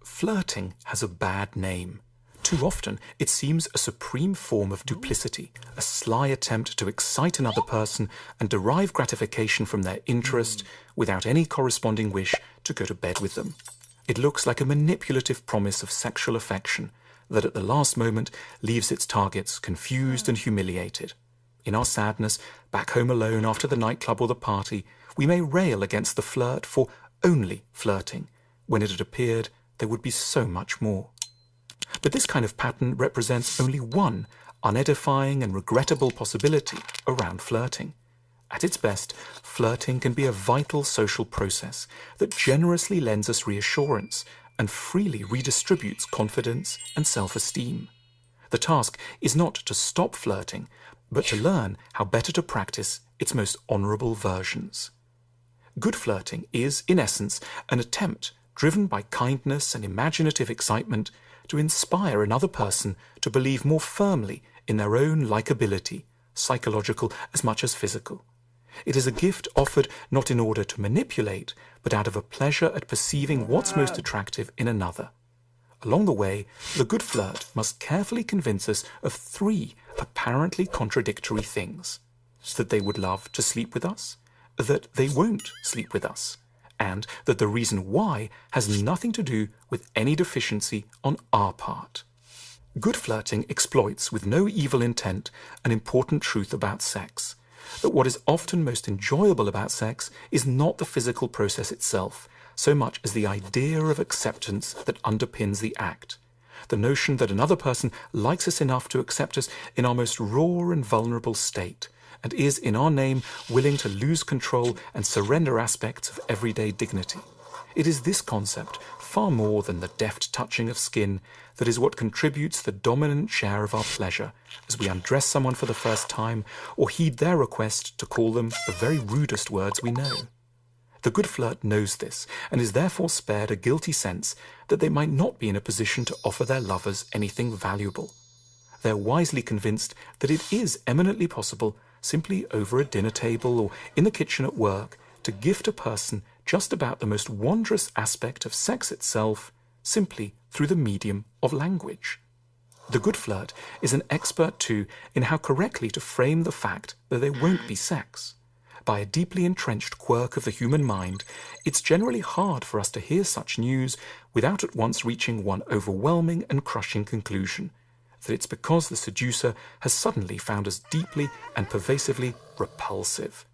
Flirting has a bad name. Too often, it seems a supreme form of duplicity, a sly attempt to excite another person and derive gratification from their interest without any corresponding wish to go to bed with them. It looks like a manipulative promise of sexual affection that at the last moment leaves its targets confused and humiliated. In our sadness, back home alone after the nightclub or the party, we may rail against the flirt for only flirting, when it had appeared there would be so much more. But this kind of pattern represents only one unedifying and regrettable possibility around flirting. At its best, flirting can be a vital social process that generously lends us reassurance and freely redistributes confidence and self-esteem. The task is not to stop flirting, but to learn how better to practice its most honorable versions. Good flirting is, in essence, an attempt driven by kindness and imaginative excitement to inspire another person to believe more firmly in their own likability, psychological as much as physical. It is a gift offered not in order to manipulate, but out of a pleasure at perceiving what's most attractive in another. Along the way, the good flirt must carefully convince us of three apparently contradictory things: that they would love to sleep with us, that they won't sleep with us, and that the reason why has nothing to do with any deficiency on our part. Good flirting exploits with no evil intent an important truth about sex, that what is often most enjoyable about sex is not the physical process itself, so much as the idea of acceptance that underpins the act. The notion that another person likes us enough to accept us in our most raw and vulnerable state, and is in our name willing to lose control and surrender aspects of everyday dignity. It is this concept, far more than the deft touching of skin, that is what contributes the dominant share of our pleasure as we undress someone for the first time or heed their request to call them the very rudest words we know. The good flirt knows this and is therefore spared a guilty sense that they might not be in a position to offer their lovers anything valuable. They are wisely convinced that it is eminently possible, simply over a dinner table or in the kitchen at work, to gift a person just about the most wondrous aspect of sex itself, simply through the medium of language. The good flirt is an expert too in how correctly to frame the fact that there won't be sex. By a deeply entrenched quirk of the human mind, it's generally hard for us to hear such news without at once reaching one overwhelming and crushing conclusion: that it's because the seducer has suddenly found us deeply and pervasively repulsive.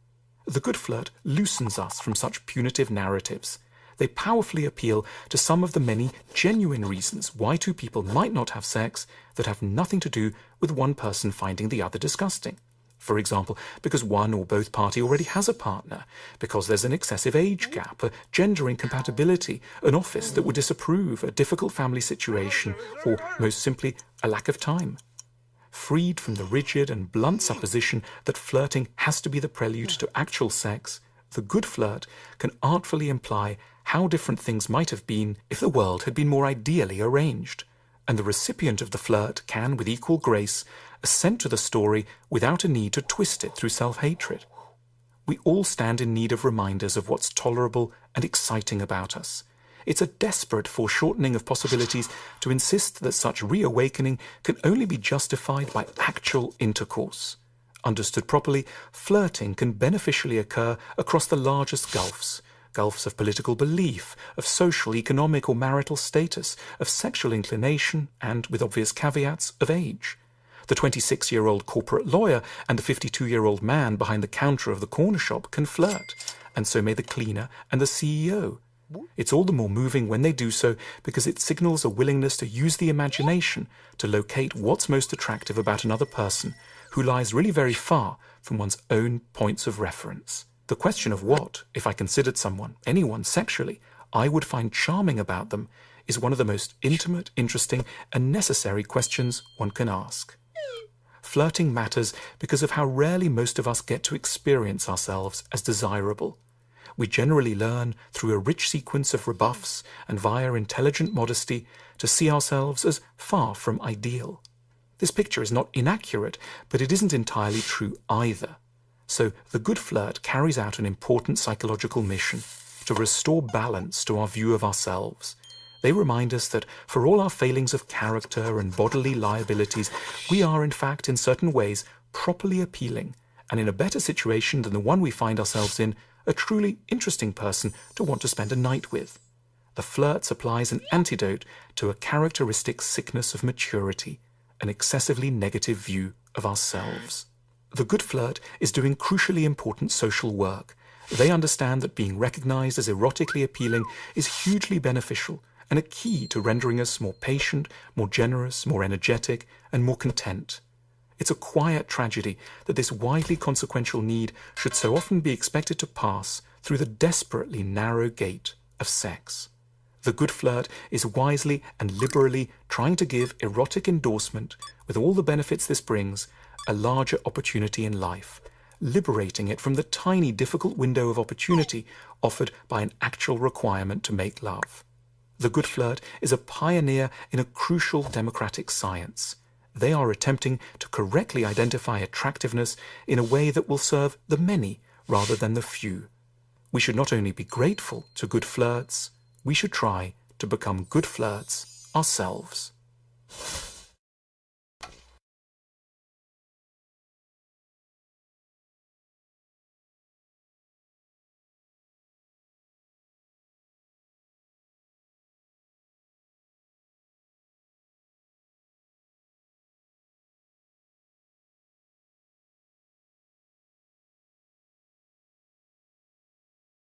The good flirt loosens us from such punitive narratives. They powerfully appeal to some of the many genuine reasons why two people might not have sex that have nothing to do with one person finding the other disgusting. For example, because one or both party already has a partner, because there's an excessive age gap, a gender incompatibility, an office that would disapprove, a difficult family situation, or most simply, a lack of time. Freed from the rigid and blunt supposition that flirting has to be the prelude to actual sex, the good flirt can artfully imply how different things might have been if the world had been more ideally arranged. And the recipient of the flirt can, with equal grace, assent to the story without a need to twist it through self-hatred. We all stand in need of reminders of what's tolerable and exciting about us. It's a desperate foreshortening of possibilities to insist that such reawakening can only be justified by actual intercourse. Understood properly, flirting can beneficially occur across the largest gulfs of political belief, of social, economic or marital status, of sexual inclination, and, with obvious caveats, of age. The 26-year-old corporate lawyer and the 52-year-old man behind the counter of the corner shop can flirt, and so may the cleaner and the CEO. It's all the more moving when they do so because it signals a willingness to use the imagination to locate what's most attractive about another person who lies really very far from one's own points of reference. The question of what, if I considered someone, anyone sexually, I would find charming about them is one of the most intimate, interesting, and necessary questions one can ask. Flirting matters because of how rarely most of us get to experience ourselves as desirable. We generally learn through a rich sequence of rebuffs and via intelligent modesty to see ourselves as far from ideal. This picture is not inaccurate, but it isn't entirely true either. So the good flirt carries out an important psychological mission to restore balance to our view of ourselves. They remind us that for all our failings of character and bodily liabilities, we are in fact in certain ways properly appealing, and in a better situation than the one we find ourselves in, a truly interesting person to want to spend a night with. The flirt supplies an antidote to a characteristic sickness of maturity, an excessively negative view of ourselves. The good flirt is doing crucially important social work. They understand that being recognized as erotically appealing is hugely beneficial and a key to rendering us more patient, more generous, more energetic, and more content. It's a quiet tragedy that this widely consequential need should so often be expected to pass through the desperately narrow gate of sex. The good flirt is wisely and liberally trying to give erotic endorsement, with all the benefits this brings, a larger opportunity in life, liberating it from the tiny difficult window of opportunity offered by an actual requirement to make love. The good flirt is a pioneer in a crucial democratic science. They are attempting to correctly identify attractiveness in a way that will serve the many rather than the few. We should not only be grateful to good flirts, we should try to become good flirts ourselves.